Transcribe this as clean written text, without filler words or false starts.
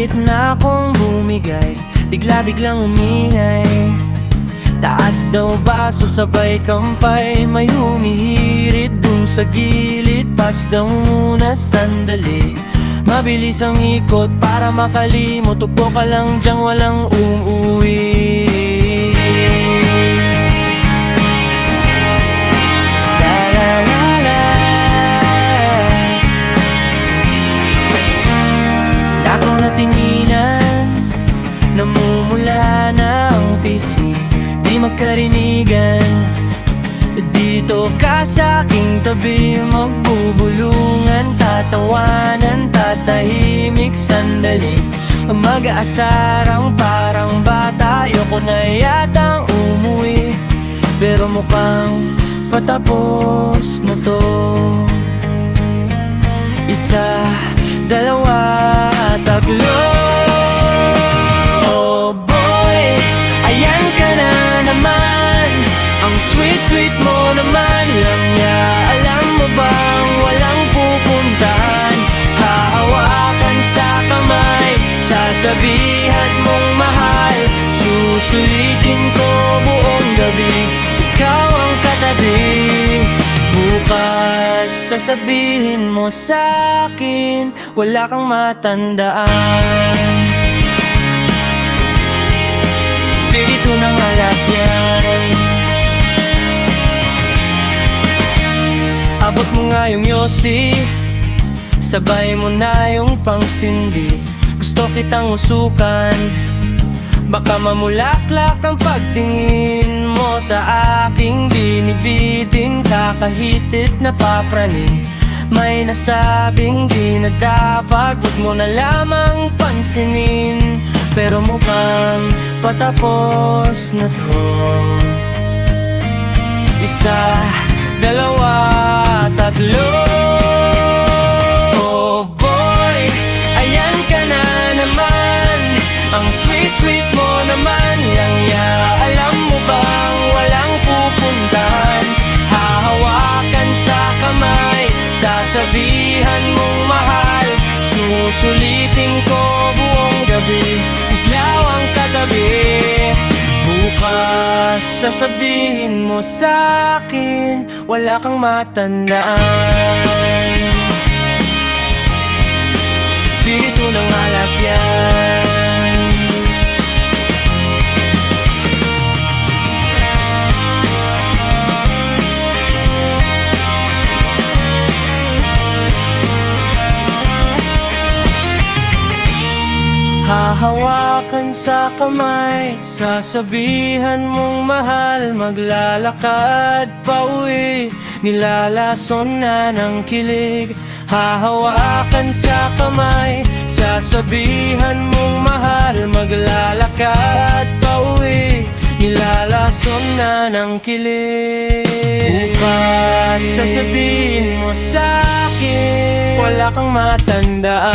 Pilit na akong bumigay, bigla-biglang umingay. Taas daw baso sabay kampay, may humihirit dun sa gilid. Pas daw muna sandali, mabilis ang ikot para makalimot. Upo ka lang dyang walang umuwi. Natinginan, namumula na ang pisngi, di magkarinigan. Dito ka sa aking tabi, magbubulungan, tatawanan, tatahimik sandali. Mag-aasarang parang bata, ayoko na yatang umuwi, pero mukhang patapos na to. Isa, dalawa, tatlo. Oh boy, ayan ka na naman. Ang sweet-sweet mo naman lang niya. Alam mo bang walang pupuntahan? Hahawakan sa kamay, sasabihan mong mahal. Susulitin ko buong gabi, ikaw ang katabi. Bukas sasabihin mo sa'kin, wala kang matandaan. Espiritu ng alak yan. Abot mo nga yung yosi, sabay mo na yung pangsindi. Gusto kitang usukan, baka mamulaklak ang pagtingin mo sa aking binibitin. Kakahitit na papraning, may nasabing di na dapat, huwag mo na lamang pansinin. Pero mukhang patapos na to. Isa, dalawa, tatlo. Oh boy, ayan ka na naman. Ang sweet-sweet mo naman lang ya. Alam mo bang walang pupuntahan? Hahawakan sa kamay, sasabihan mong mahal. Susulitin ko buong gabi, ikaw ang katabi. Bukas sasabihin mo sa'kin, wala kang matandaan. Espiritu ng alak yan. Hahawakan sa kamay, sasabihan mong mahal. Maglalakad pauwi, nilalason na ng kilig. Hahawakan sa kamay, sasabihan mong mahal. Maglalakad pauwi, nilalason na ng kilig. Bukas sasabihin mo sa'kin, wala kang matandaan.